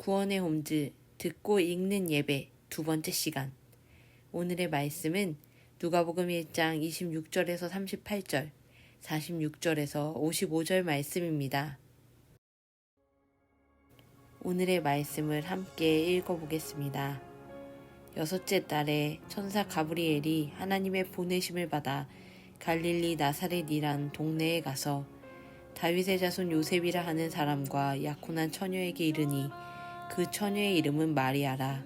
구원의 홈즈 듣고 읽는 예배 두 번째 시간. 오늘의 말씀은 누가복음 1장 26절에서 38절, 46절에서 55절 말씀입니다. 오늘의 말씀을 함께 읽어보겠습니다. 여섯째 달에 천사 가브리엘이 하나님의 보내심을 받아 갈릴리 나사렛이란 동네에 가서 다윗의 자손 요셉이라 하는 사람과 약혼한 처녀에게 이르니 그 처녀의 이름은 마리아라.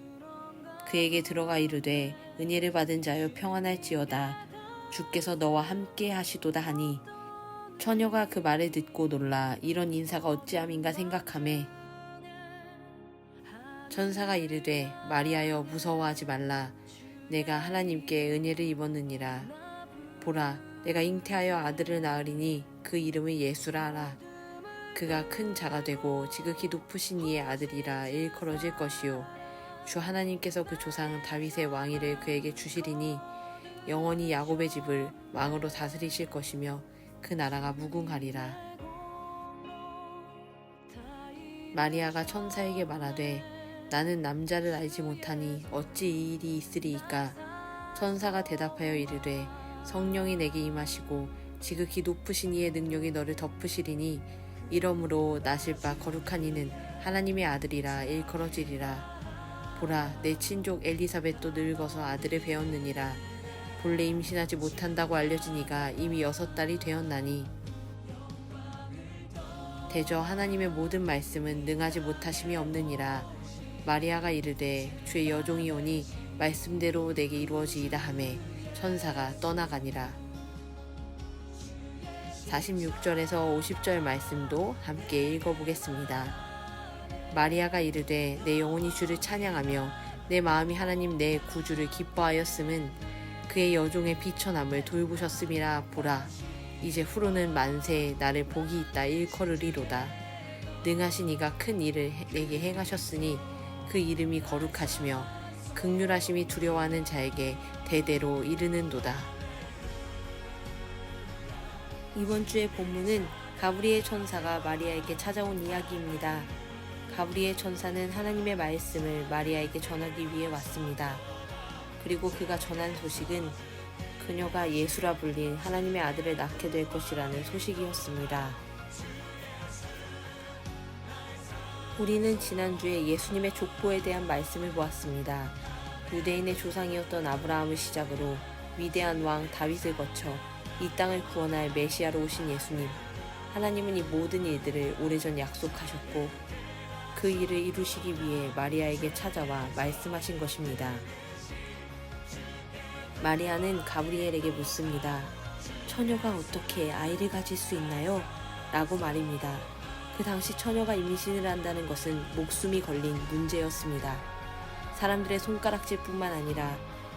그에게 들어가 이르되 은혜를 받은 자여 평안할지어다. 주께서 너와 함께 하시도다 하니 처녀가 그 말을 듣고 놀라 이런 인사가 어찌함인가 생각하매 천사가 이르되 마리아여 무서워하지 말라. 내가 하나님께 은혜를 입었느니라. 보라 내가 잉태하여 아들을 낳으리니 그 이름을 예수라 하라. 그가 큰 자가 되고 지극히 높으신 이의 아들이라 일컬어질 것이요 주 하나님께서 그 조상 다윗의 왕위를 그에게 주시리니 영원히 야곱의 집을 왕으로 다스리실 것이며 그 나라가 무궁하리라. 마리아가 천사에게 말하되 나는 남자를 알지 못하니 어찌 이 일이 있으리이까. 천사가 대답하여 이르되 성령이 내게 임하시고 지극히 높으신 이의 능력이 너를 덮으시리니 이러므로 나실 바 거룩한 이는 하나님의 아들이라 일컬어지리라. 보라 내 친족 엘리사벳도 늙어서 아들을 배었느니라. 본래 임신하지 못한다고 알려진 이가 이미 6달이 되었나니 대저 하나님의 모든 말씀은 능하지 못하심이 없느니라. 마리아가 이르되 주의 여종이 오니 말씀대로 내게 이루어지이다 하매 천사가 떠나가니라. 46절에서 50절 말씀도 함께 읽어보겠습니다. 마리아가 이르되 내 영혼이 주를 찬양하며 내 마음이 하나님 내 구주를 기뻐하였음은 그의 여종의 비천함을 돌보셨음이라. 보라 이제 후로는 만세에 나를 복이 있다 일컬으리로다. 능하신 이가 큰 일을 내게 행하셨으니 그 이름이 거룩하시며 긍휼하심이 두려워하는 자에게 대대로 이르는도다. 이번 주의 본문은 가브리엘 천사가 마리아에게 찾아온 이야기입니다. 가브리엘 천사는 하나님의 말씀을 마리아에게 전하기 위해 왔습니다. 그리고 그가 전한 소식은 그녀가 예수라 불린 하나님의 아들을 낳게 될 것이라는 소식이었습니다. 우리는 지난주에 예수님의 족보에 대한 말씀을 보았습니다. 유대인의 조상이었던 아브라함을 시작으로 위대한 왕 다윗을 거쳐 이 땅을 구원할 메시아로 오신 예수님. 하나님은 이 모든 일들을 오래전 약속하셨고 그 일을 이루시기 위해 마리아에게 찾아와 말씀하신 것입니다. 마리아는 가브리엘에게 묻습니다. 처녀가 어떻게 아이를 가질 수 있나요? 라고 말입니다. 그 당시 처녀가 임신을 한다는 것은 목숨이 걸린 문제였습니다. 사람들의 손가락질 뿐만 아니라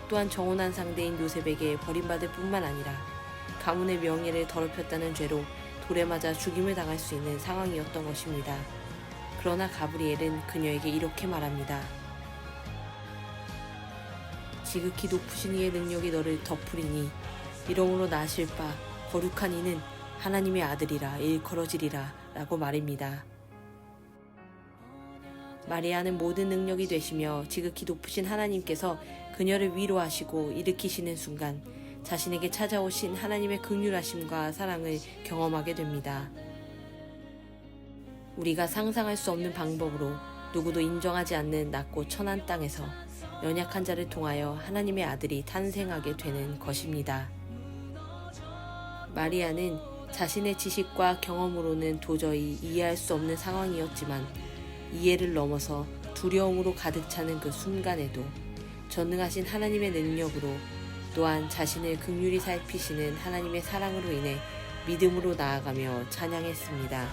또한 정혼한 상대인 요셉에게 버림받을 뿐만 아니라 가문의 명예를 더럽혔다는 죄로 돌에 맞아 죽임을 당할 수 있는 상황이었던 것입니다. 그러나 가브리엘은 그녀에게 이렇게 말합니다. 지극히 높으신 이의 능력이 너를 덮으리니 이러므로 나실 바 거룩한 이는 하나님의 아들이라 일컬어지리라 라고 말입니다. 마리아는 모든 능력이 되시며 지극히 높으신 하나님께서 그녀를 위로하시고 일으키시는 순간 자신에게 찾아오신 하나님의 긍휼하심과 사랑을 경험하게 됩니다. 우리가 상상할 수 없는 방법으로 누구도 인정하지 않는 낮고 천한 땅에서 연약한 자를 통하여 하나님의 아들이 탄생하게 되는 것입니다. 마리아는 자신의 지식과 경험으로는 도저히 이해할 수 없는 상황이었지만 이해를 넘어서 두려움으로 가득 차는 그 순간에도 전능하신 하나님의 능력으로 또한 자신을 긍휼히 살피시는 하나님의 사랑으로 인해 믿음으로 나아가며 찬양했습니다.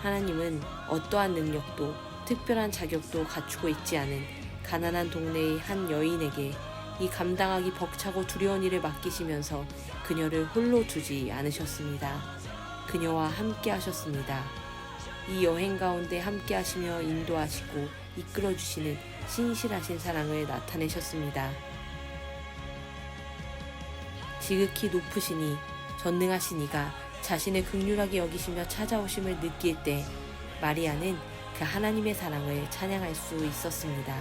하나님은 어떠한 능력도 특별한 자격도 갖추고 있지 않은 가난한 동네의 한 여인에게 이 감당하기 벅차고 두려운 일을 맡기시면서 그녀를 홀로 두지 않으셨습니다. 그녀와 함께 하셨습니다. 이 여행 가운데 함께 하시며 인도하시고 이끌어주시는 신실하신 사랑을 나타내셨습니다. 지극히 높으시니 전능하신 이가 자신을 긍휼하게 여기시며 찾아오심을 느낄 때 마리아는 그 하나님의 사랑을 찬양할 수 있었습니다.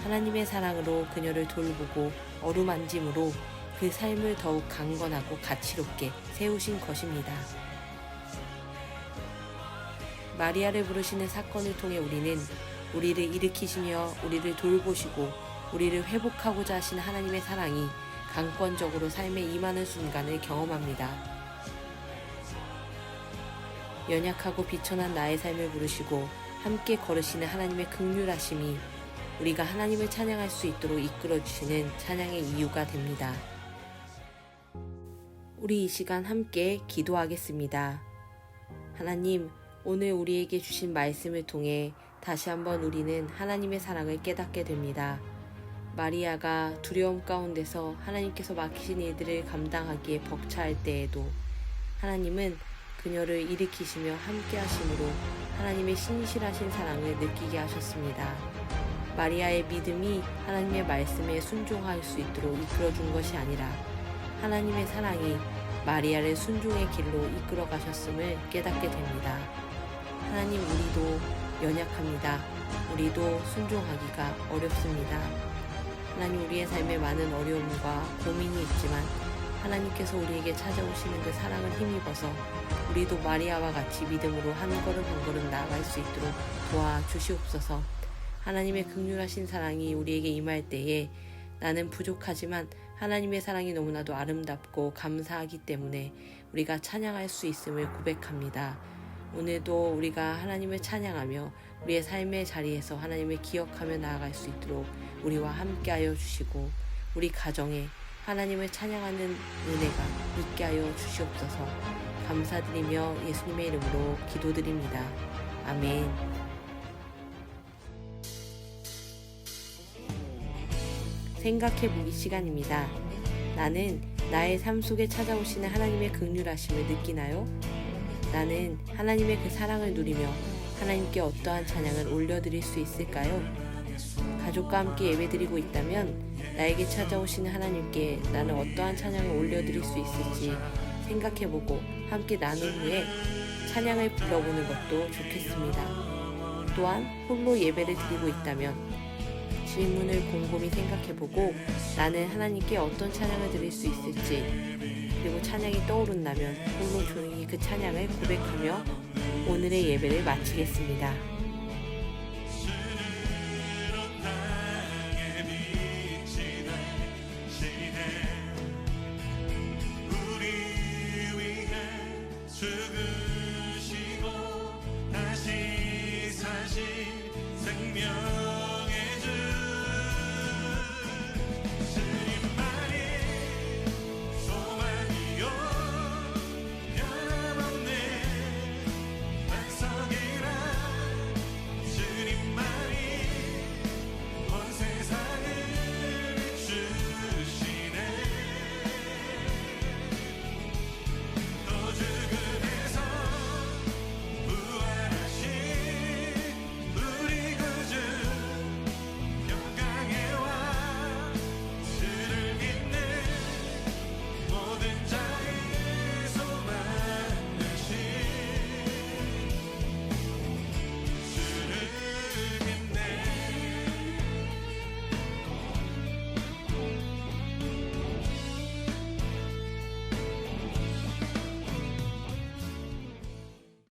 하나님의 사랑으로 그녀를 돌보고 어루만짐으로 그 삶을 더욱 강건하고 가치롭게 세우신 것입니다. 마리아를 부르시는 사건을 통해 우리는 우리를 일으키시며 우리를 돌보시고 우리를 회복하고자 하신 하나님의 사랑이 강권적으로 삶에 임하는 순간을 경험합니다. 연약하고 비천한 나의 삶을 부르시고 함께 걸으시는 하나님의 긍휼하심이 우리가 하나님을 찬양할 수 있도록 이끌어주시는 찬양의 이유가 됩니다. 우리 이 시간 함께 기도하겠습니다. 하나님, 오늘 우리에게 주신 말씀을 통해 다시 한번 우리는 하나님의 사랑을 깨닫게 됩니다. 마리아가 두려움 가운데서 하나님께서 맡기신 일들을 감당하기에 벅차할 때에도 하나님은 그녀를 일으키시며 함께 하심으로 하나님의 신실하신 사랑을 느끼게 하셨습니다. 마리아의 믿음이 하나님의 말씀에 순종할 수 있도록 이끌어준 것이 아니라 하나님의 사랑이 마리아를 순종의 길로 이끌어 가셨음을 깨닫게 됩니다. 하나님, 우리도 연약합니다. 우리도 순종하기가 어렵습니다. 하나님, 우리의 삶에 많은 어려움과 고민이 있지만 하나님께서 우리에게 찾아오시는 그 사랑을 힘입어서 우리도 마리아와 같이 믿음으로 한 걸음 한 걸음 나아갈 수 있도록 도와주시옵소서. 하나님의 긍휼하신 사랑이 우리에게 임할 때에 나는 부족하지만 하나님의 사랑이 너무나도 아름답고 감사하기 때문에 우리가 찬양할 수 있음을 고백합니다. 오늘도 우리가 하나님을 찬양하며 우리의 삶의 자리에서 하나님을 기억하며 나아갈 수 있도록 우리와 함께하여 주시고 우리 가정에 하나님을 찬양하는 은혜가 있게 하여 주시옵소서. 감사드리며 예수님의 이름으로 기도드립니다. 아멘. 생각해보기 시간입니다. 나는 나의 삶 속에 찾아오시는 하나님의 긍휼하심을 느끼나요? 나는 하나님의 그 사랑을 누리며 하나님께 어떠한 찬양을 올려드릴 수 있을까요? 가족과 함께 예배드리고 있다면 나에게 찾아오시는 하나님께 나는 어떠한 찬양을 올려드릴 수 있을지 생각해보고 함께 나눈 후에 찬양을 불러보는 것도 좋겠습니다. 또한 홀로 예배를 드리고 있다면 질문을 곰곰이 생각해보고 나는 하나님께 어떤 찬양을 드릴 수 있을지, 그리고 찬양이 떠오른다면 홀로 조용히 그 찬양을 고백하며 오늘의 예배를 마치겠습니다.